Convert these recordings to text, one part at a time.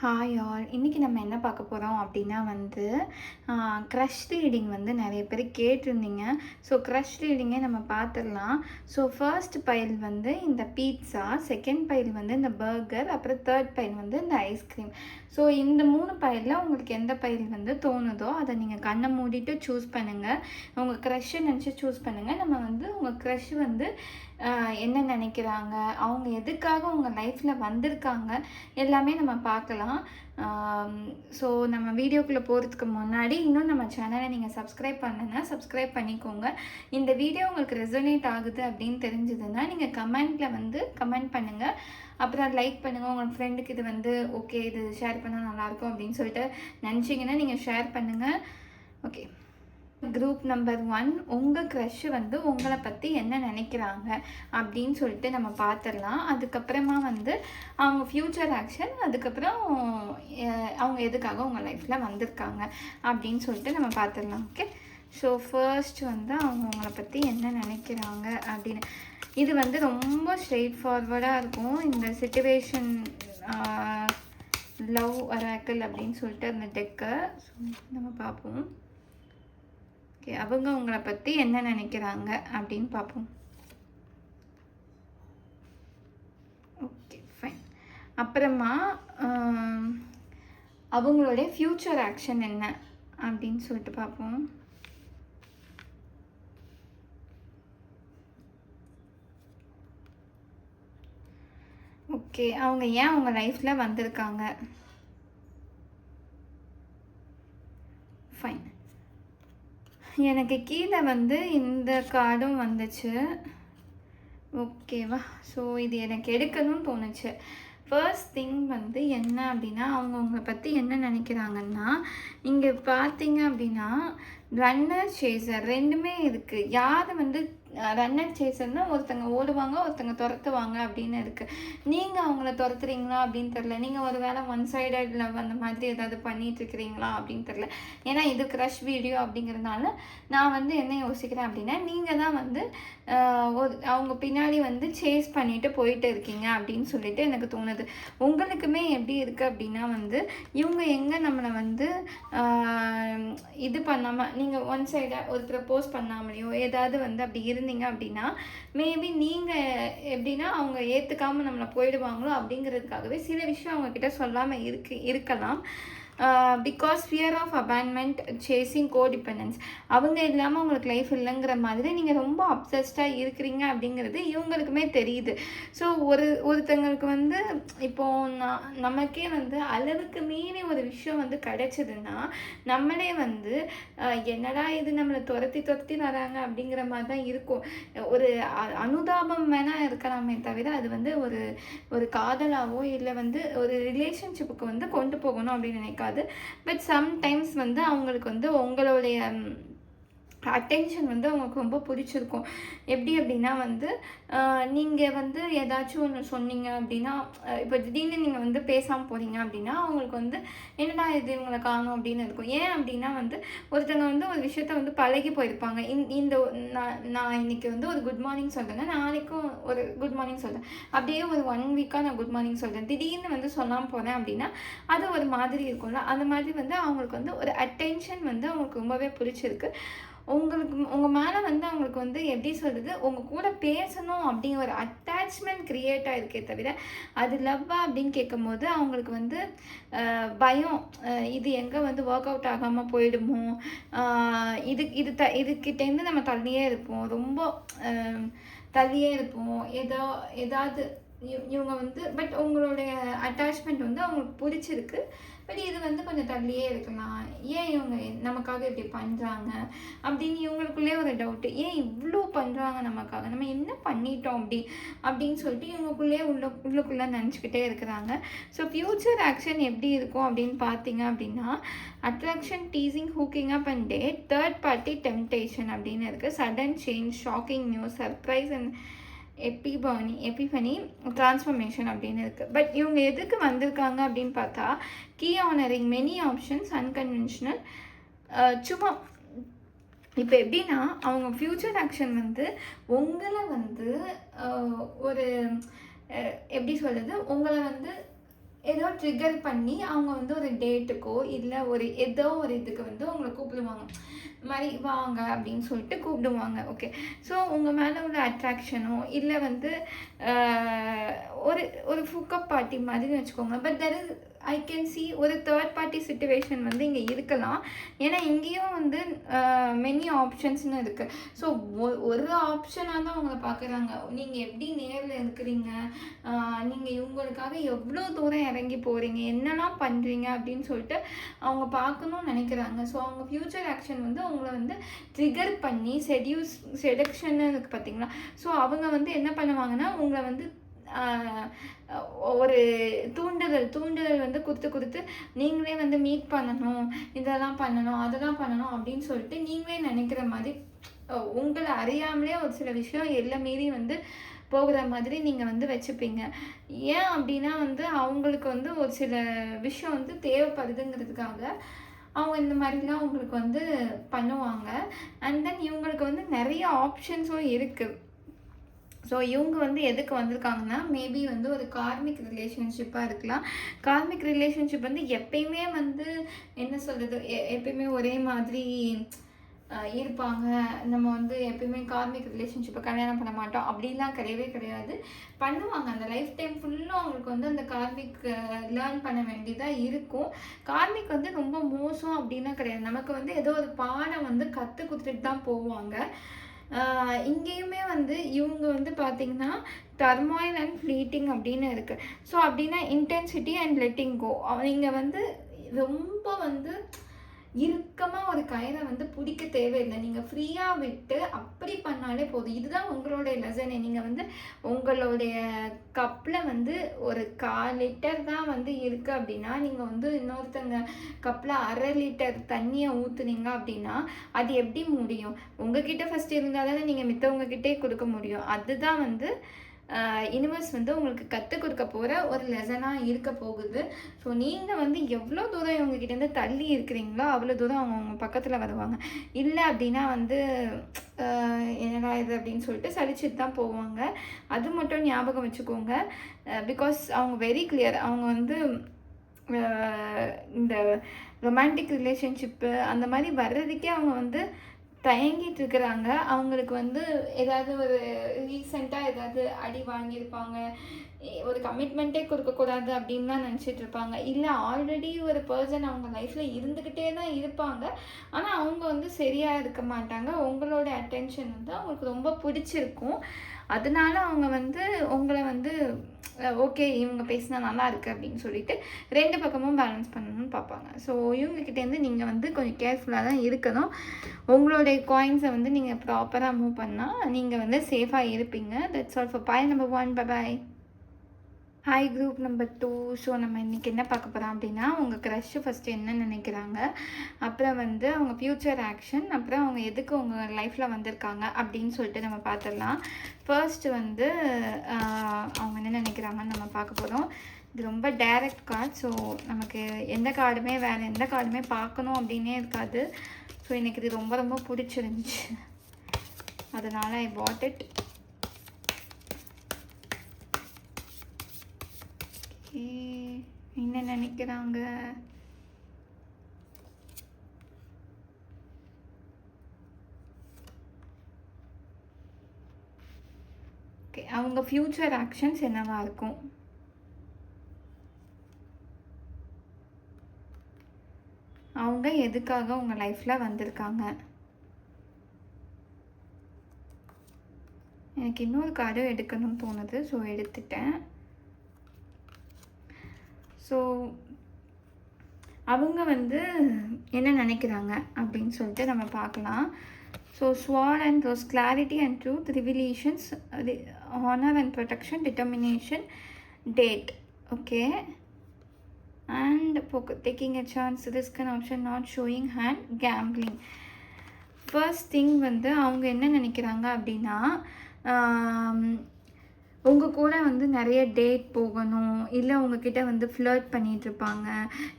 Hi all. இன்றைக்கி நம்ம என்ன பார்க்க போகிறோம் அப்படின்னா க்ரஷ் ரீடிங் நிறைய பேர் கேட்டிருந்தீங்க. ஸோ க்ரஷ் ரீடிங்கே நம்ம பார்த்துடலாம். ஸோ ஃபர்ஸ்ட் பைல் இந்த பீட்சா, செகண்ட் பைல் இந்த பர்கர், அப்புறம் தேர்ட் பைல் இந்த ஐஸ்கிரீம். ஸோ இந்த 3 பைலில் உங்களுக்கு எந்த பைல் தோணுதோ அதை நீங்கள் கண்ணை மூடிட்டு சூஸ் பண்ணுங்கள். உங்கள் க்ரஷ்ஷை நினச்சி சூஸ் பண்ணுங்கள். நம்ம உங்கள் க்ரஷ் என்ன நினைக்கிறாங்க, அவங்க எதுக்காக உங்கள் லைஃப்பில் வந்திருக்காங்க எல்லாமே நம்ம பார்க்கலாம். ஸோ நம்ம வீடியோக்குள்ளே போகிறதுக்கு முன்னாடி இன்னும் நம்ம சேனலை நீங்கள் சப்ஸ்கிரைப் பண்ணுன்னா சப்ஸ்கிரைப் பண்ணிக்கோங்க. இந்த வீடியோ உங்களுக்கு ரெசோனேட் ஆகுது அப்படின்னு தெரிஞ்சதுன்னா நீங்கள் கமெண்ட்டில் கமெண்ட் பண்ணுங்கள். அப்புறம் லைக் பண்ணுங்கள். உங்கள் ஃப்ரெண்டுக்கு இது ஓகே, இது ஷேர் பண்ணால் நல்லாயிருக்கும் அப்படின்னு சொல்லிட்டு நினச்சிங்கன்னா நீங்கள் ஷேர் பண்ணுங்கள். ஓகே, குரூப் நம்பர் 1, உங்கள் க்ரஷ்ஷு உங்களை பற்றி என்ன நினைக்கிறாங்க அப்படின்னு சொல்லிட்டு நம்ம பார்த்துடலாம். அதுக்கப்புறமா அவங்க ஃப்யூச்சர் ஆக்ஷன், அதுக்கப்புறம் அவங்க எதுக்காக உங்கள் லைஃப்பில் வந்திருக்காங்க அப்படின்னு சொல்லிட்டு நம்ம பார்த்துடலாம். ஓகே, ஸோ ஃபர்ஸ்ட் அவங்க உங்களை பற்றி என்ன நினைக்கிறாங்க அப்படின்னு. இது ரொம்ப ஸ்ட்ரெயிட் ஃபார்வர்டாக இருக்கும். இந்த சிச்சுவேஷன் லவ் ஒராக்கிள் அப்படின்னு சொல்லிட்டு அந்த டெக்கை நம்ம பார்ப்போம். ஓகே, அவங்க உங்களை பற்றி என்ன நினைக்கிறாங்க அப்படின்னு பார்ப்போம். Okay, fine. அப்புறமா அவங்களுடைய ஃப்யூச்சர் ஆக்ஷன் என்ன அப்படின்னு சொல்லிட்டு பார்ப்போம். ஓகே, அவங்க ஏன் அவங்க லைஃப்பில் வந்திருக்காங்க. ஃபைன். எனக்கு கீழே இந்த கார்டும் வந்துச்சு. ஓகேவா? ஸோ இது எனக்கு எடுக்கணும்னு தோணுச்சு. ஃபர்ஸ்ட் திங் என்ன அப்படின்னா, அவங்க உங்களை பற்றி என்ன நினைக்கிறாங்கன்னா, இங்கே பார்த்தீங்க அப்படின்னா ரன்னர் சேசர் ரெண்டுமே இருக்குது. யார் ரன்னர் சேசர்னால் ஒருத்தங்க ஓடுவாங்க, ஒருத்தங்க துரத்துவாங்க அப்படின்னு இருக்குது. நீங்கள் அவங்கள துரத்துறீங்களா அப்படின்னு தெரில. நீங்கள் ஒரு வேளை ஒன் சைடட் லவ் அந்த மாதிரி ஏதாவது பண்ணிகிட்ருக்கிறீங்களா அப்படின்னு தெரில. ஏன்னா இது க்ரஷ் வீடியோ அப்படிங்கிறதுனால நான் என்ன யோசிக்கிறேன் அப்படின்னா, நீங்கள் தான் அவங்க பின்னாடி சேஸ் பண்ணிட்டு போயிட்டு இருக்கீங்க அப்படின்னு சொல்லிட்டு எனக்கு தோணுது. உங்களுக்குமே எப்படி இருக்குது அப்படின்னா இவங்க எங்கே நம்மளை இது பண்ணாமல், நீங்கள் ஒன் சைடாக ஒரு ப்ரப்போஸ் பண்ணாமலையோ ஏதாவது அப்படி இருந்தீங்க அப்படின்னா மேபி நீங்கள் எப்படின்னா அவங்க ஏற்றுக்காமல் நம்மளை போயிடுவாங்களோ அப்படிங்கிறதுக்காகவே சில விஷயம் அவங்கக்கிட்ட சொல்லாமல் இருக்கலாம். Because fear of abandonment, chasing codependence. அவங்க இல்லாமல் உங்களுக்கு லைஃப் இல்லைங்கிற மாதிரி நீங்கள் ரொம்ப அப்சஸ்டாக இருக்கிறீங்க அப்படிங்கிறது இவங்களுக்குமே தெரியுது. ஸோ ஒருத்தங்களுக்கு இப்போது நமக்கே அளவுக்கு மீறி ஒரு விஷயம் கிடைச்சதுன்னா நம்மளே என்னடா இது நம்மளை துரத்தி வராங்க அப்படிங்கிற மாதிரி தான் இருக்கும். ஒரு அனுதாபம் வேணால் இருக்கலாமே தவிர அது ஒரு காதலாவோ இல்லை ஒரு ரிலேஷன்ஷிப்புக்கு கொண்டு போகணும் அப்படின்னு நினைக்காது. பட் சம்டைம்ஸ் அவங்களுக்கு உங்களுடைய அட்டென்ஷன் அவங்களுக்கு ரொம்ப பிடிச்சிருக்கும். எப்படி அப்படின்னா நீங்கள் ஏதாச்சும் ஒன்று சொன்னீங்க அப்படின்னா, இப்போ திடீர்னு நீங்கள் பேசாமல் போகிறீங்க அப்படின்னா அவங்களுக்கு என்னடா இது இவங்களை காணும் அப்படின்னு இருக்கும். ஏன் அப்படின்னா ஒருத்தங்க ஒரு விஷயத்த பழகி போயிருப்பாங்க. இந்த நான் இன்னைக்கு ஒரு குட் மார்னிங் சொல்கிறேன்னா நாளைக்கும் ஒரு குட் மார்னிங் சொல்கிறேன். அப்படியே ஒரு 1 வீக்காக நான் குட் மார்னிங் சொல்கிறேன். திடீர்னு சொல்லாமல் போகிறேன் அப்படின்னா அது ஒரு மாதிரி இருக்கும்ல. அந்த மாதிரி அவங்களுக்கு ஒரு அட்டென்ஷன் அவங்களுக்கு ரொம்பவே பிடிச்சிருக்கு. உங்கள் மேலே அவங்களுக்கு எப்படி சொல்கிறது, உங்கள் கூட பேசணும் அப்படிங்கிற ஒரு அட்டாச்மெண்ட் க்ரியேட் ஆகிருக்கே தவிர அது லவ்வா அப்படின்னு கேட்கும்போது அவங்களுக்கு பயம். இது எங்கே ஒர்க் அவுட் ஆகாமல் போயிடுமோ, இதுக்கிட்டேருந்து நம்ம தள்ளியே இருப்போம், ரொம்ப தள்ளியே இருப்போம். ஏதாவது இவங்க பட் உங்களுடைய அட்டாச்மெண்ட் அவங்களுக்கு பிடிச்சிருக்கு. பட் இது கொஞ்சம் தள்ளியே இருக்கலாம். ஏன் இவங்க நமக்காக இப்படி பண்ணுறாங்க அப்படின்னு இவங்களுக்குள்ளே ஒரு டவுட்டு. ஏன் இவ்வளோ பண்ணுறாங்க நமக்காக, நம்ம என்ன பண்ணிட்டோம் அப்படின்னு சொல்லிட்டு இவங்களுக்குள்ளே உள்ளுக்குள்ளே நினச்சிக்கிட்டே இருக்கிறாங்க. ஸோ ஃப்யூச்சர் ஆக்ஷன் எப்படி இருக்கும் அப்படின்னு பார்த்தீங்க அப்படின்னா, attraction, teasing, hooking up and date, third party temptation அப்படின்னு இருக்குது. Sudden change, shocking news, surprise and epiphany, transformation அப்படின்னு இருக்குது. பட் இவங்க எதுக்கு வந்திருக்காங்க அப்படின்னு பார்த்தா, key honoring, many options, unconventional. சும்மா இப்போ எப்படின்னா அவங்க ஃப்யூச்சர் ஆக்ஷன் உங்களை ஒரு எப்படி சொல்கிறது, உங்களை ஏதோ ட்ரிகர் பண்ணி அவங்க வந்து ஒரு டேட்டுக்கோ இல்லை ஏதோ ஒரு இதுக்கு வந்து உங்களை கூப்பிடுவாங்க. இந்த மாதிரி வாங்க அப்படின்னு சொல்லிட்டு கூப்பிடுவாங்க. ஓகே, ஸோ உங்கள் மேலே உள்ள அட்ராக்ஷனோ இல்லை வந்து ஒரு ஒரு ஃபுக்கப் பார்ட்டி மாதிரி வச்சுக்கோங்க. But there is I can see ஒரு தேர்ட் பார்ட்டி சிச்சுவேஷன் வந்து இங்கே இருக்கலாம். ஏன்னா இங்கேயும் வந்து மெனி ஆப்ஷன்ஸ்னு இருக்குது. ஸோ ஒரு ஆப்ஷனாக தான் அவங்கள பார்க்குறாங்க. நீங்கள் எப்படி நேரில் இருக்கிறீங்க, நீங்கள் இவங்களுக்காக எவ்வளோ தூரம் இறங்கி போகிறீங்க, என்னெல்லாம் பண்ணுறீங்க அப்படின்னு சொல்லிட்டு அவங்க பார்க்கணும்னு நினைக்கிறாங்க. ஸோ அவங்க ஃப்யூச்சர் ஆக்ஷன் வந்து அவங்கள வந்து ட்ரிகர் பண்ணி செடக்ஷன்னு இருக்குது பார்த்தீங்களா. ஸோ அவங்க வந்து என்ன பண்ணுவாங்கன்னா உங்களை வந்து ஒரு தூண்டுதல் வந்து கொடுத்து நீங்களே வந்து மீட் பண்ணணும், இதெல்லாம் பண்ணணும், அதெல்லாம் பண்ணணும் அப்படின்னு சொல்லிட்டு நீங்களே நினைக்கிற மாதிரி உங்களை அறியாமலே ஒரு சில விஷயம் எல்லாம் மீறி வந்து போகிற மாதிரி நீங்கள் வந்து வச்சுப்பீங்க. ஏன் அப்படின்னா வந்து அவங்களுக்கு வந்து ஒரு சில விஷயம் வந்து தேவைப்படுதுங்கிறதுக்காக அவங்க இந்த மாதிரிலாம் உங்களுக்கு வந்து பண்ணுவாங்க. அண்ட் தென் இவங்களுக்கு வந்து நிறைய ஆப்ஷன்ஸும் இருக்குது. ஸோ இவங்க வந்து எதுக்கு வந்திருக்காங்கன்னா மேபி வந்து ஒரு கார்மிக் ரிலேஷன்ஷிப்பாக இருக்கலாம். கார்மிக் ரிலேஷன்ஷிப் வந்து எப்பயுமே வந்து என்ன சொல்கிறது, எப்பயுமே ஒரே மாதிரி இருப்பாங்க. நம்ம வந்து எப்பயுமே கார்மிக் ரிலேஷன்ஷிப்பை கல்யாணம் பண்ண மாட்டோம் அப்படிலாம் கிடையாது. பண்ணுவாங்க. அந்த லைஃப் டைம் ஃபுல்லாக அவங்களுக்கு வந்து அந்த கார்மிக் லேர்ன் பண்ண வேண்டியதாக இருக்கும். கார்மிக் வந்து ரொம்ப மோசம் அப்படின்லாம் கிடையாது. நமக்கு வந்து ஏதோ ஒரு பாடம் வந்து கற்றுக் கொடுத்துட்டு தான் போவாங்க. இங்கேயுமே வந்து இவங்க வந்து பார்த்திங்கன்னா டர்மாயில் அண்ட் ஃப்ளீட்டிங் அப்படின்னு இருக்குது. ஸோ அப்படின்னா இன்டென்சிட்டி அண்ட் லெட்டிங் கோ. நீங்கள் வந்து ரொம்ப வந்து இறுக்கமாக ஒரு கயிறை வந்து பிடிக்க தேவையில்லை. நீங்கள் ஃப்ரீயாக விட்டு அப்படி பண்ணாலே போதும். இதுதான் உங்களுடைய லெசனே. நீங்கள் வந்து உங்களுடைய கப்பில் வந்து ஒரு 1/4 லிட்டர் தான் வந்து இருக்குது அப்படின்னா நீங்கள் வந்து இன்னொருத்தங்க கப்பில் 1/2 லிட்டர் தண்ணியை ஊற்றுனீங்க அப்படின்னா அது எப்படி முடியும்? உங்ககிட்ட ஃபஸ்ட் இருந்தால் தானே நீங்கள் மித்தவங்ககிட்டே கொடுக்க முடியும். அதுதான் வந்து யூனிவர்ஸ் வந்து உங்களுக்கு கற்றுக் கொடுக்க போகிற ஒரு லெசனாக இருக்க போகுது. ஸோ நீங்கள் வந்து எவ்வளோ தூரம் இவங்ககிட்டேருந்து தள்ளி இருக்கிறீங்களோ அவ்வளோ தூரம் அவங்க பக்கத்தில் வருவாங்க. இல்லை அப்படின்னா வந்து என்னடா இது அப்படின்னு சொல்லிட்டு சலிச்சுட்டு தான் போவாங்க. அது மட்டும் ஞாபகம் வச்சுக்கோங்க. பிகாஸ் அவங்க வெரி கிளியர். அவங்க வந்து இந்த ரொமான்டிக் ரிலேஷன்ஷிப்பு அந்த மாதிரி வர்றதுக்கே அவங்க வந்து தயங்கிட்டு இருக்கிறாங்க. அவங்களுக்கு வந்து ஏதாவது ஒரு ரீசெண்டாக ஏதாவது அடி வாங்கியிருப்பாங்க, ஒரு கமிட்மெண்ட்டே கொடுக்கக்கூடாது அப்படின்னு தான் நினச்சிட்டு இருப்பாங்க. இல்லை ஆல்ரெடி ஒரு பர்சன் அவங்க லைஃப்பில் இருந்துக்கிட்டே தான் இருப்பாங்க. ஆனால் அவங்க வந்து சரியாக இருக்க மாட்டாங்க. உங்களோட அட்டென்ஷன் வந்து அவங்களுக்கு ரொம்ப பிடிச்சிருக்கும். அதனால அவங்க வந்து உங்களை வந்து ஓகே இவங்க பேசினா நல்லா இருக்குது அப்படின்னு சொல்லிட்டு 2 பக்கமும் பேலன்ஸ் பண்ணணும்னு பார்ப்பாங்க. ஸோ இவங்ககிட்டேருந்து நீங்கள் வந்து கொஞ்சம் கேர்ஃபுல்லாக தான் இருக்கணும். உங்களுடைய காயின்ஸை வந்து நீங்கள் ப்ராப்பராக மூவ் பண்ணால் நீங்கள் வந்து சேஃபாக இருப்பீங்க. That's all for boy number 1. Bye. Hi group number 2. So நம்ம இன்றைக்கி என்ன பார்க்க போகிறோம் அப்படின்னா உங்கள் க்ரஷ்ஷு ஃபஸ்ட்டு என்ன நினைக்கிறாங்க, அப்புறம் வந்து அவங்க ஃப்யூச்சர் ஆக்ஷன், அப்புறம் அவங்க எதுக்கு உங்கள் லைஃப்பில் வந்திருக்காங்க அப்படின்னு சொல்லிட்டு நம்ம பார்த்துடலாம். ஃபர்ஸ்ட்டு வந்து அவங்க என்ன நினைக்கிறாங்கன்னு நம்ம பார்க்க போகிறோம். இது ரொம்ப டைரக்ட் கார்டு. ஸோ நமக்கு எந்த கார்டுமே வேறு எந்த கார்டுமே பார்க்கணும் அப்படின்னே இருக்காது. ஸோ எனக்கு இது ரொம்ப ரொம்ப பிடிச்சிருந்துச்சு, அதனால் ஐ பாட் இட். என்ன நினைக்கிறாங்க? ஓகே, அவங்க ஃப்யூச்சர் ஆக்ஷன்ஸ் என்னவா இருக்கும்? அவங்க எதுக்காக உங்கள் லைஃப்பில் வந்திருக்காங்க? எனக்கு இன்னொரு கார்டு எடுக்கணும்னு தோணுது. ஸோ எடுத்துட்டேன். ஸோ அவங்க வந்து என்ன நினைக்கிறாங்க அப்படின்னு சொல்லிட்டு நம்ம பார்க்கலாம். So sword and rose, clarity and truth, revelations, honour and protection, determination, date. Okay, and taking a chance, risk and option, not showing hand, gambling. First thing வந்து அவங்க என்ன நினைக்கிறாங்க அப்படின்னா உங்கள் கூட வந்து நிறைய டேட் போகணும், இல்லை உங்ககிட்ட வந்து ஃப்ளர்ட் பண்ணிகிட்ருப்பாங்க,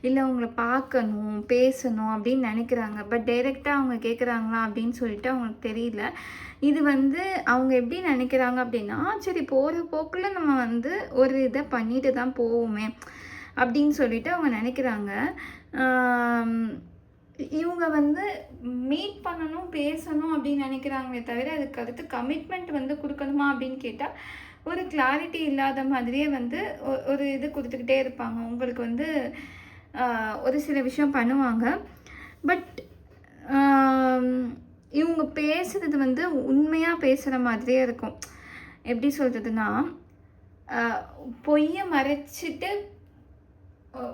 இல்லை உங்களை பார்க்கணும் பேசணும் அப்படின்னு நினைக்கிறாங்க. பட் டைரெக்டாக அவங்க கேட்குறாங்களா அப்படின்னு சொல்லிட்டு அவங்களுக்கு தெரியல. இது வந்து அவங்க எப்படி நினைக்கிறாங்க அப்படின்னா சரி போகிற போக்கில் நம்ம வந்து ஒரு இதை பண்ணிட்டு தான் போவோமே அப்படின்னு சொல்லிட்டு அவங்க நினைக்கிறாங்க. இவங்க வந்து மீட் பண்ணணும், பேசணும் அப்படின்னு நினைக்கிறாங்களே தவிர, அதுக்கு அடுத்து கமிட்மெண்ட் வந்து கொடுக்கணுமா அப்படின்னு கேட்டால், ஒரு கிளாரிட்டி இல்லாத மாதிரியே வந்து ஒரு இது கொடுத்துக்கிட்டே இருப்பாங்க. உங்களுக்கு வந்து ஒரு சில விஷயம் பண்ணுவாங்க. பட் இவங்க பேசுகிறது வந்து உண்மையாக பேசுகிற மாதிரியே இருக்கும். எப்படி சொல்கிறதுனா, பொய்யை மறைச்சிட்டு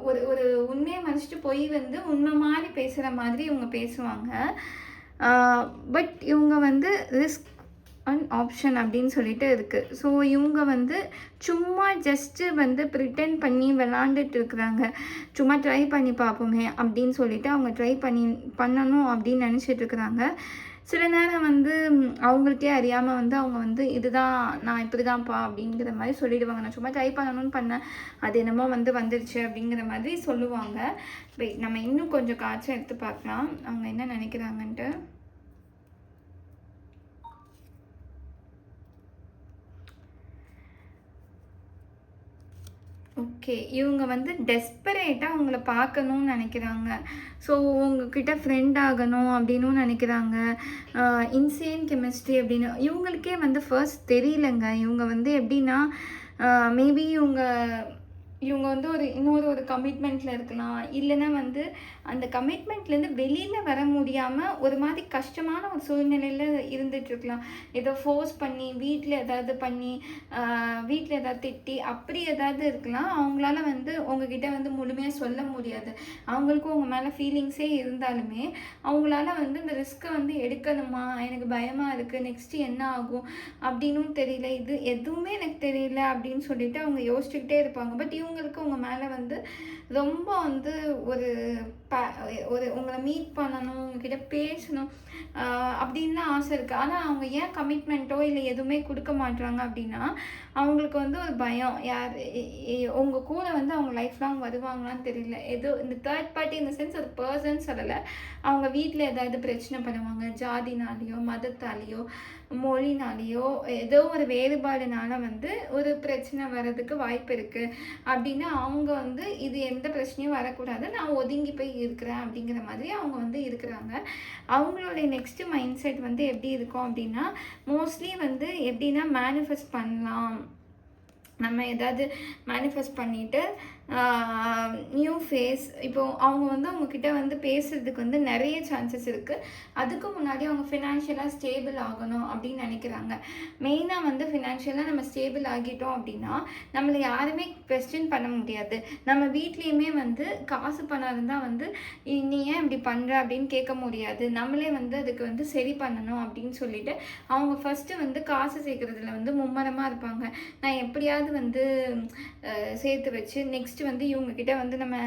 ஒரு ஒரு உண்மையை மறைச்சிட்டு பொய் வந்து உண்மை மாதிரி பேசுகிற மாதிரி இவங்க பேசுவாங்க. பட் இவங்க வந்து ரிஸ்க் அண்ட் ஆப்ஷன் அப்படின்னு சொல்லிட்டு இருக்குது. ஸோ இவங்க வந்து சும்மா ஜஸ்ட்டு வந்து ப்ரிட்டன் பண்ணி விளாண்டுட்டு இருக்கிறாங்க. சும்மா ட்ரை பண்ணி பார்ப்போமே அப்படின்னு சொல்லிட்டு அவங்க ட்ரை பண்ணணும் அப்படின்னு நினச்சிட்டு இருக்கிறாங்க. சில நேரம் வந்து அவங்களுக்கே அறியாமல் வந்து அவங்க வந்து இதுதான் நான் இப்படி தான்ப்பா அப்படிங்கிற மாதிரி சொல்லிடுவாங்க. நான் சும்மா ட்ரை பண்ணணும்னு பண்ணேன், அது என்னமோ வந்து வந்துடுச்சு அப்படிங்கிற மாதிரி சொல்லுவாங்க. நம்ம இன்னும் கொஞ்சம் காய்ச்சல் எடுத்து பார்க்கலாம் அவங்க என்ன நினைக்கிறாங்கன்ட்டு. ஓகே, இவங்க வந்து டெஸ்பரேட்டாக உங்களை பார்க்கணுன்னு நினைக்கிறாங்க. ஸோ உங்ககிட்ட ஃப்ரெண்ட் ஆகணும் அப்படின்னும் நினைக்கிறாங்க. இன்சேன் கெமிஸ்ட்ரி அப்படின்னு இவங்களுக்கே வந்து ஃபர்ஸ்ட் தெரியலங்க. இவங்க வந்து எப்படின்னா மேபி இவங்க வந்து இன்னொரு கமிட்மெண்ட்டில் இருக்கலாம். இல்லைன்னா வந்து அந்த கமிட்மெண்ட்லேருந்து வெளியில் வர முடியாமல் ஒரு மாதிரி கஷ்டமான ஒரு சூழ்நிலையில் இருந்துகிட்ருக்கலாம். ஏதோ ஃபோர்ஸ் பண்ணி வீட்டில் ஏதாவது பண்ணி வீட்டில் ஏதாவது திட்டி அப்படி ஏதாவது இருக்கலாம். அவங்களால வந்து உங்ககிட்ட வந்து முழுமையாக சொல்ல முடியாது. அவங்களுக்கும் உங்கள் மேலே ஃபீலிங்ஸே இருந்தாலுமே அவங்களால வந்து இந்த ரிஸ்க்கை வந்து எடுக்கணுமா, எனக்கு பயமாக இருக்குது, நெக்ஸ்ட்டு என்ன ஆகும் அப்படின்னும் தெரியல, இது எதுவுமே எனக்கு தெரியல அப்படின்னு சொல்லிட்டு அவங்க யோசிச்சுக்கிட்டே இருப்பாங்க. பட் இவங்களுக்கு உங்கள் மேலே வந்து ரொம்ப வந்து ஒரு உங்களை மீட் பண்ணணும், உங்ககிட்ட பேசணும் அப்படின்லாம் ஆசை இருக்குது. ஆனால் அவங்க ஏன் கமிட்மெண்ட்டோ இல்லை எதுவுமே கொடுக்க மாட்டுறாங்க அப்படின்னா அவங்களுக்கு வந்து ஒரு பயம். உங்கள் கூட வந்து அவங்க லைஃப் லாங் வருவாங்களான்னு தெரியல. இந்த தேர்ட் பார்ட்டி இந்த சென்ஸ் ஒரு பர்சன் சொல்லலை. அவங்க வீட்டில் ஏதாவது பிரச்சனை பண்ணுவாங்க, ஜாதினாலேயோ மதத்தாலேயோ மொழினாலேயோ ஏதோ ஒரு வேறுபாடுனால வந்து ஒரு பிரச்சனை வர்றதுக்கு வாய்ப்பு இருக்குது அப்படின்னு அவங்க வந்து இது எந்த பிரச்சனையும் வரக்கூடாது, நான் ஒதுங்கி போய் இருக்கிறேன் அப்படிங்கிற மாதிரி அவங்க வந்து இருக்கிறாங்க. அவங்களுடைய நெக்ஸ்ட்டு மைண்ட் செட் வந்து எப்படி இருக்கும் அப்படின்னா மோஸ்ட்லி வந்து எப்படின்னா மேனிஃபெஸ்ட் பண்ணலாம், நம்ம ஏதாவது மேனிஃபெஸ்ட் பண்ணிவிட்டு நியூ ஃபேஸ் இப்போது அவங்க வந்து அவங்கக்கிட்ட வந்து பேசுகிறதுக்கு வந்து நிறைய சான்சஸ் இருக்குது. அதுக்கு முன்னாடி அவங்க ஃபினான்ஷியலாக ஸ்டேபிள் ஆகணும் அப்படின்னு நினைக்கிறாங்க. மெயினாக வந்து ஃபினான்ஷியலாக நம்ம ஸ்டேபிள் ஆகிட்டோம் அப்படின்னா நம்மளை யாருமே கொஸ்டின் பண்ண முடியாது. நம்ம வீட்லேயுமே வந்து காசு பணம் இருந்தால் வந்து நீ ஏன் இப்படி பண்ணுற அப்படின்னு கேட்க முடியாது. நம்மளே வந்து அதுக்கு வந்து சரி பண்ணணும் அப்படின்னு சொல்லிட்டு அவங்க ஃபஸ்ட்டு வந்து காசு சேர்க்குறதுல வந்து மும்மரமாக இருப்பாங்க. நான் எப்படியாவது வந்து சேர்த்து வச்சு நெக்ஸ்ட்டு வந்து இவங்கக்கிட்ட வந்து நம்ம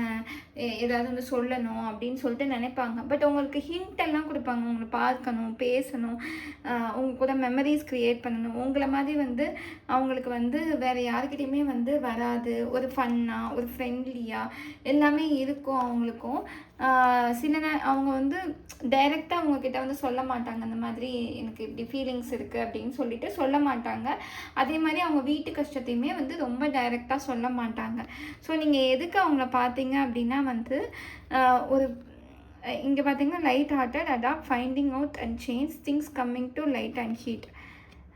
ஏதாவது வந்து சொல்லணும் அப்படின்னு சொல்லிட்டு நினைப்பாங்க. பட் உங்களுக்கு ஹிண்ட் எல்லாம் கொடுப்பாங்க, உங்களை பார்க்கணும், பேசணும், உங்க கூட மெமரிஸ் க்ரியேட் பண்ணணும். உங்களை மாதிரி வந்து அவங்களுக்கு வந்து வேறு யாருக்கிட்டையுமே வந்து வராது. ஒரு ஃபன்னாக ஒரு ஃப்ரெண்ட்லியாக எல்லாமே இருக்கும் அவங்களுக்கும். அவங்க வந்து டைரெக்டாக அவங்கக்கிட்ட வந்து சொல்ல மாட்டாங்க, அந்த மாதிரி எனக்கு இப்படி ஃபீலிங்ஸ் இருக்குது அப்படின்னு சொல்லிட்டு சொல்ல மாட்டாங்க. அதே மாதிரி அவங்க வீட்டு கஷ்டத்தையுமே வந்து ரொம்ப டைரெக்டாக சொல்ல மாட்டாங்க. ஸோ நீங்கள் எதுக்கு அவங்கள பார்த்தீங்க அப்படின்னா வந்து ஒரு இங்கே பார்த்தீங்கன்னா light hearted, adapt, finding out and change, things coming to light and heat,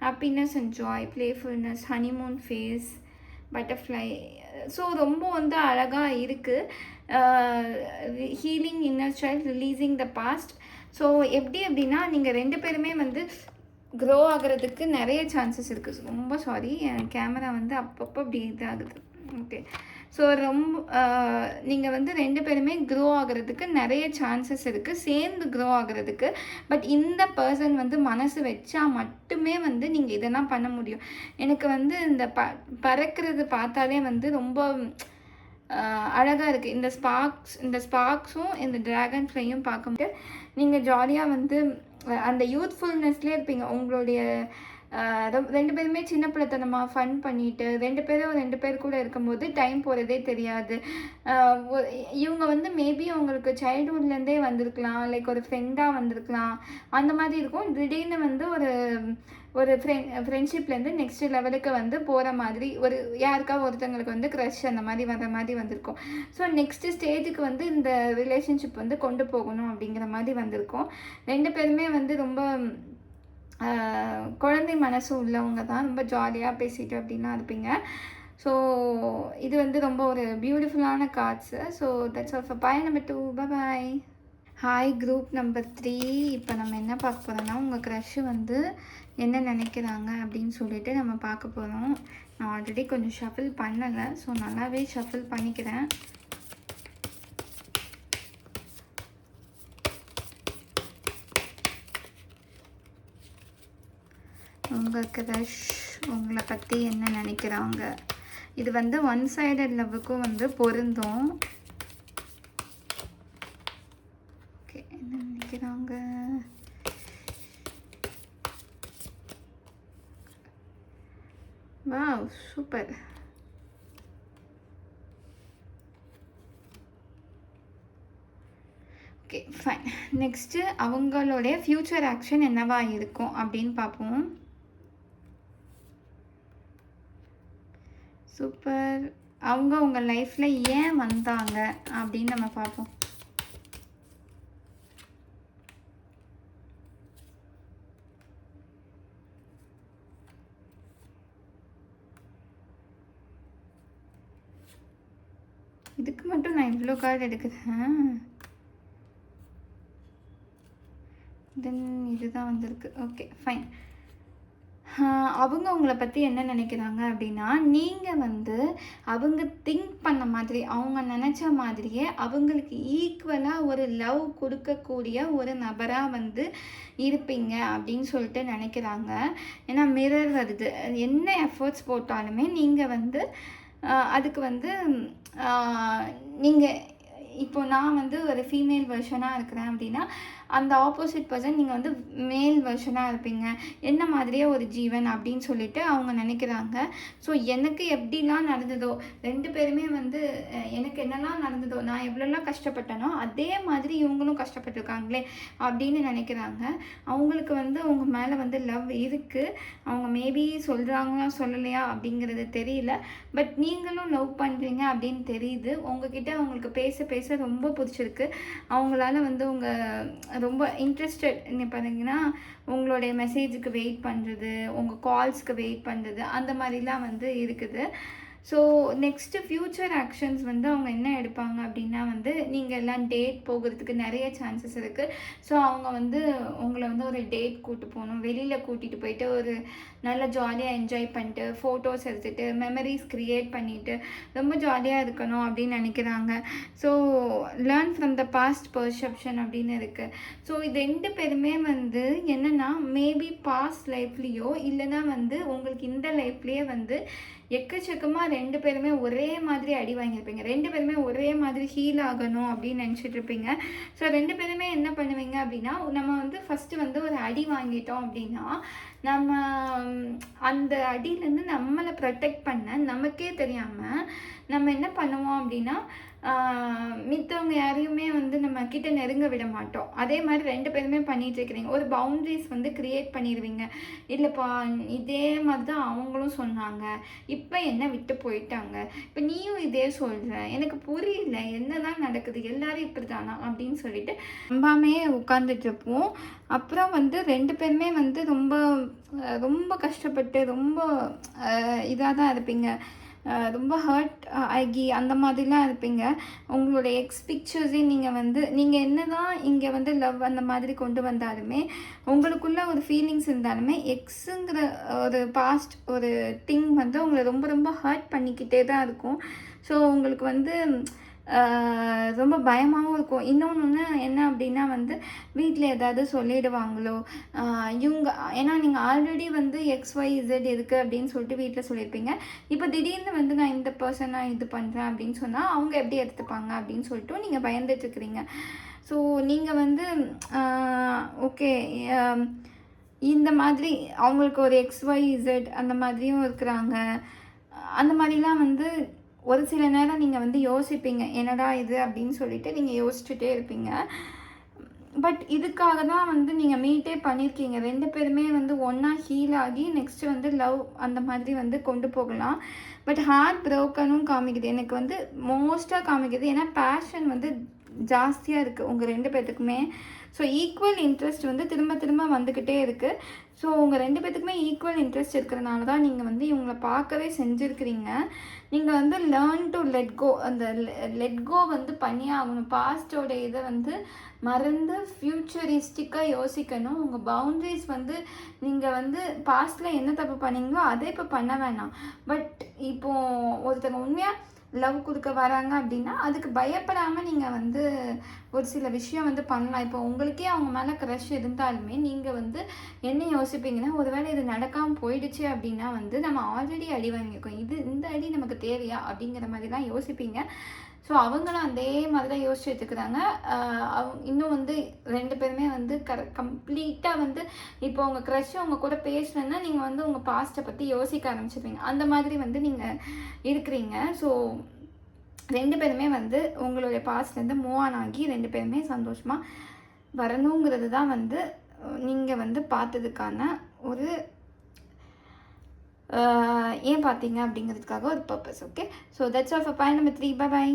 happiness and joy, playfulness, honeymoon phase, butterfly. So ரொம்ப வந்து அழகாக இருக்குது. Healing inner child, releasing the past. So எப்படி அப்படின்னா நீங்கள் ரெண்டு பேருமே வந்து க்ரோ ஆகிறதுக்கு நிறைய சான்சஸ் இருக்குது. ரொம்ப சாரி, என் கேமரா வந்து அப்பப்போ அப்படி இதாகுது. ஓகே, ஸோ நீங்கள் வந்து ரெண்டு பேருமே க்ரோ ஆகிறதுக்கு நிறைய சான்சஸ் இருக்குது, சேர்ந்து க்ரோ ஆகிறதுக்கு. பட் இந்த பர்சன் வந்து மனசு வச்சா மட்டுமே வந்து நீங்கள் இதெல்லாம் பண்ண முடியும். எனக்கு வந்து இந்த பறக்கிறது பார்த்தாலே வந்து ரொம்ப அழகாக இருக்குது. இந்த ஸ்பார்க்ஸும் இந்த ட்ராகன் ஃப்ளையும் பார்க்கும்போது நீங்கள் ஜாலியாக வந்து அந்த யூத்ஃபுல்னஸ்லேயே இருப்பீங்க. உங்களுடைய ரெண்டு பேருமே சின்ன பிள்ளைத்தனமாக ஃபன் பண்ணிவிட்டு ரெண்டு பேர் கூட இருக்கும்போது டைம் போகிறதே தெரியாது. இவங்க வந்து மேபி அவங்களுக்கு சைல்ட்ஹுட்லேருந்தே வந்திருக்கலாம், லைக் ஒரு ஃப்ரெண்டாக வந்திருக்கலாம், அந்த மாதிரி இருக்கும். திடீர்னு வந்து ஒரு ஒரு ஃப்ரெண்ட்ஷிப்லேருந்து நெக்ஸ்ட் லெவலுக்கு வந்து போகிற மாதிரி ஒரு யாருக்கா ஒருத்தங்களுக்கு வந்து க்ரஷ் அந்த மாதிரி வர மாதிரி வந்திருக்கும். ஸோ நெக்ஸ்ட்டு ஸ்டேஜுக்கு வந்து இந்த ரிலேஷன்ஷிப் வந்து கொண்டு போகணும் அப்படிங்கிற மாதிரி வந்திருக்கும். 2 பேருமே வந்து ரொம்ப குழந்தை மனசு உள்ளவங்க தான். ரொம்ப ஜாலியாக பேசிட்டு அப்படின்லாம் இருப்பீங்க. ஸோ இது வந்து ரொம்ப ஒரு பியூட்டிஃபுல்லான cards. So that's all for boy number 2. Bye. Hi group number 3. இப்போ நம்ம என்ன பார்க்க போகிறோம்னா உங்கள் க்ரஷ்ஷு வந்து என்ன நினைக்கிறாங்க அப்படின்னு சொல்லிட்டு நம்ம பார்க்க போகிறோம். நான் ஆல்ரெடி கொஞ்சம் ஷஃபில் பண்ணலை, ஸோ நல்லாவே ஷஃபில் பண்ணிக்கிறேன். உங்கள் க்ரஷ் உங்களை பற்றி என்ன நினைக்கிறாங்க? இது வந்து ஒன் சைடட் லவ்வுக்கும் வந்து பொருந்தும். ஓகே, என்ன நினைக்கிறாங்க? Wow, super. Okay fine. Next அவங்களுடைய ஃப்யூச்சர் ஆக்ஷன் என்னவா இருக்கும் அப்படின்னு பார்ப்போம். சூப்பர். அவங்க உங்கள் லைஃப்பில் ஏன் வந்தாங்க அப்படின்னு நம்ம பார்ப்போம். இதுக்கு மட்டும் நான் இவ்வளோ கார்டு எடுக்கிறேன். தென் இதுதான் வந்திருக்கு. Okay fine. அவங்க உங்களை பற்றி என்ன நினைக்கிறாங்க அப்படின்னா, நீங்கள் வந்து அவங்க திங்க் பண்ண மாதிரி, அவங்க நினச்ச மாதிரியே அவங்களுக்கு ஈக்குவலாக ஒரு லவ் கொடுக்கக்கூடிய ஒரு நபராக வந்து இருப்பீங்க அப்படின்னு சொல்லிட்டு நினைக்கிறாங்க. ஏன்னா மிரர் வருது. என்ன எஃபர்ட்ஸ் போட்டாலுமே நீங்கள் வந்து அதுக்கு வந்து நீங்கள் இப்போ நான் வந்து ஒரு ஃபீமேல் வெர்ஷனாக இருக்கிறேன் அப்படின்னா அந்த ஆப்போசிட் பர்சன் நீங்கள் வந்து மேல் வெர்ஷனாக இருப்பீங்க. என்ன மாதிரியே ஒரு ஜீவன் அப்படின்னு சொல்லிட்டு அவங்க நினைக்கிறாங்க. ஸோ எனக்கு எப்படிலாம் நடந்ததோ, 2 பேருமே வந்து எனக்கு என்னெல்லாம் நடந்ததோ, நான் எவ்வளோலாம் கஷ்டப்பட்டனோ அதே மாதிரி இவங்களும் கஷ்டப்பட்டுருக்காங்களே அப்படின்னு நினைக்கிறாங்க. அவங்களுக்கு வந்து அவங்க மேலே வந்து லவ் இருக்குது. அவங்க மேபி சொல்கிறாங்களா சொல்லலையா அப்படிங்கிறது தெரியல. பட் நீங்களும் லவ் பண்ணுறீங்க அப்படின்னு தெரியுது. உங்ககிட்ட அவங்களுக்கு பேச பேச ரொம்ப பிடிச்சிருக்கு. அவங்களால வந்து உங்கள் ரொம்ப இன்ட்ரெஸ்டட் பார்த்தீங்கன்னா உங்களுடைய மெசேஜுக்கு வெயிட் பண்ணுறது, உங்கள் கால்ஸ்க்கு வெயிட் பண்ணுறது, அந்த மாதிரிலாம் வந்து இருக்குது. ஸோ நெக்ஸ்ட்டு ஃப்யூச்சர் ஆக்ஷன்ஸ் வந்து அவங்க என்ன எடுப்பாங்க அப்படின்னா வந்து நீங்கள் எல்லாம் டேட் போகிறதுக்கு நிறைய சான்சஸ் இருக்குது. ஸோ அவங்க வந்து உங்களை வந்து ஒரு டேட் கூப்பிட்டு போகணும், வெளியில் கூட்டிகிட்டு போயிட்டு ஒரு நல்லா ஜாலியாக என்ஜாய் பண்ணிட்டு ஃபோட்டோஸ் எடுத்துகிட்டு மெமரிஸ் க்ரியேட் பண்ணிவிட்டு ரொம்ப ஜாலியாக இருக்கணும் அப்படின்னு நினைக்கிறாங்க. So learn from the past perception அப்படின்னு இருக்குது. ஸோ இது 2 பேருமே வந்து என்னென்னா மேபி பாஸ்ட் லைஃப்லேயோ இல்லைனா வந்து உங்களுக்கு இந்த லைஃப்லேயே வந்து எக்கச்சக்கமாக 2 பேருமே ஒரே மாதிரி அடி வாங்கியிருப்பீங்க. 2 பேருமே ஒரே மாதிரி ஹீல் ஆகணும் அப்படின்னு நினச்சிட்டு இருப்பீங்க. ஸோ 2 பேருமே என்ன பண்ணுவீங்க அப்படின்னா, நம்ம வந்து ஃபஸ்ட்டு வந்து ஒரு அடி வாங்கிட்டோம் அப்படின்னா நம்ம அந்த அடியிலேருந்து நம்மளை ப்ரொடெக்ட் பண்ண நமக்கே தெரியாமல் நம்ம என்ன பண்ணுவோம் அப்படின்னா மித்தவங்க யாரையுமே வந்து நம்ம கிட்ட நெருங்க விட மாட்டோம். அதே மாதிரி 2 பேருமே பண்ணிகிட்டு இருக்கிறீங்க. ஒரு பவுண்ட்ரிஸ் வந்து க்ரியேட் பண்ணிடுவீங்க. இல்லைப்பா இதே மாதிரி தான் அவங்களும் சொன்னாங்க, இப்போ என்ன விட்டு போயிட்டாங்க, இப்போ நீயும் இதே சொல்கிற, எனக்கு புரியல என்ன தான் நடக்குது, எல்லோரும் இப்படி தானா அப்படின்னு சொல்லிட்டு நம்பாமே உட்காந்துட்ருப்போம். அப்புறம் வந்து 2 பேருமே வந்து ரொம்ப ரொம்ப கஷ்டப்பட்டு ரொம்ப இதாக தான் இருப்பீங்க. ரொம்ப ஹர்ட் ஆகி அந்த மாதிரிலாம் இருப்பீங்க. உங்களோட எக்ஸ் பிக்சர்ஸே நீங்கள் என்ன தான் இங்கே வந்து லவ் அந்த மாதிரி கொண்டு வந்தாலுமே உங்களுக்குள்ள ஒரு ஃபீலிங்ஸ் இருந்தாலுமே எக்ஸுங்கிற ஒரு பாஸ்ட் ஒரு திங் வந்து உங்களை ரொம்ப ரொம்ப ஹர்ட் பண்ணிக்கிட்டே தான் இருக்கும். ஸோ உங்களுக்கு வந்து ரொம்ப பயமாகவும் இருக்கும். இன்னொன்று என்ன அப்படின்னா வந்து வீட்டில் ஏதாவது சொல்லிடுவாங்களோ இவங்க, ஏன்னா நீங்கள் ஆல்ரெடி வந்து XYZ இருக்குது அப்படின்னு சொல்லிட்டு வீட்டில் சொல்லியிருப்பீங்க. இப்போ திடீர்னு வந்து நான் இந்த பர்சனாக இது பண்ணுறேன் அப்படின்னு சொன்னால் அவங்க எப்படி எடுத்துப்பாங்க அப்படின்னு சொல்லிட்டு நீங்கள் பயந்துட்டுருக்குறீங்க. ஸோ நீங்கள் வந்து ஓகே இந்த மாதிரி அவங்களுக்கு ஒரு XYZ அந்த மாதிரியும் இருக்கிறாங்க. அந்த மாதிரிலாம் வந்து ஒரு சில நேரம் நீங்கள் வந்து யோசிப்பீங்க, என்னடா இது அப்படின்னு சொல்லிட்டு நீங்கள் யோசிச்சுட்டே இருப்பீங்க. பட் இதுக்காக தான் வந்து நீங்கள் மீட்டே பண்ணியிருக்கீங்க. 2 பேருமே வந்து ஒன்றா ஹீல் ஆகி நெக்ஸ்ட்டு வந்து லவ் அந்த மாதிரி வந்து கொண்டு போகலாம். பட் ஹார்ட் ப்ரோக்கனும் காமிக்குது. எனக்கு வந்து மோஸ்ட்டாக காமிக்குது. ஏன்னா பேஷன் வந்து ஜாஸ்தியாக இருக்குது உங்கள் 2 பேர்த்துக்குமே. ஸோ ஈக்குவல் இன்ட்ரெஸ்ட் வந்து திரும்ப திரும்ப வந்துக்கிட்டே இருக்குது. ஸோ உங்கள் 2 பேர்த்துக்குமே ஈக்குவல் இன்ட்ரெஸ்ட் இருக்கிறனால தான் நீங்கள் வந்து இவங்கள பார்க்கவே செஞ்சுருக்கிறீங்க. நீங்கள் வந்து லேர்ன் டு லெட் கோ, அந்த லெட் கோ வந்து பண்ணியே ஆகணும். பாஸ்டோட இதை வந்து மறந்து ஃப்யூச்சரிஸ்டிக்காக யோசிக்கணும். உங்கள் பவுண்ட்ரிஸ் வந்து நீங்கள் வந்து பாஸ்ட்டில் என்ன தப்பு பண்ணீங்களோ அதை இப்போ பண்ண வேணாம். பட் இப்போது ஒருத்தங்க உண்மையாக லவ் கொடுக்க வராங்க அப்படின்னா அதுக்கு பயப்படாமல் நீங்கள் வந்து ஒரு சில விஷயம் வந்து பண்ணலாம். இப்போ உங்களுக்கே அவங்க மேலே க்ரஷ் இருந்தாலுமே நீங்கள் வந்து என்ன யோசிப்பீங்கன்னா, ஒருவேளை இது நடக்காமல் போயிடுச்சு அப்படின்னா வந்து நம்ம ஆல்ரெடி அடி வாங்கியிருக்கோம், இந்த அடி நமக்கு தேவையா அப்படிங்கிற மாதிரி தான் யோசிப்பீங்க. ஸோ அவங்களும் அதே மாதிரி தான் யோசிச்சு எடுத்துக்கிறாங்க. இன்னும் வந்து 2 பேருமே வந்து கம்ப்ளீட்டாக வந்து இப்போ உங்கள் க்ரஷ் அவங்க கூட பேசணுன்னா நீங்கள் வந்து உங்கள் பாஸ்ட்டை பற்றி யோசிக்க ஆரம்பிச்சிருப்பீங்க. அந்த மாதிரி வந்து நீங்கள் இருக்கிறீங்க. ஸோ 2 பேருமே வந்து உங்களுடைய பாஸ்ட்லேருந்து மூவ் ஆன் ஆகி 2 பேருமே சந்தோஷமாக வரணுங்கிறது தான் வந்து நீங்கள் வந்து பார்த்ததுக்கான ஒரு ஏன் பார்த்தீங்க அப்படிங்கிறதுக்காக ஒரு purpose. Okay, so that's all for point number 3. By.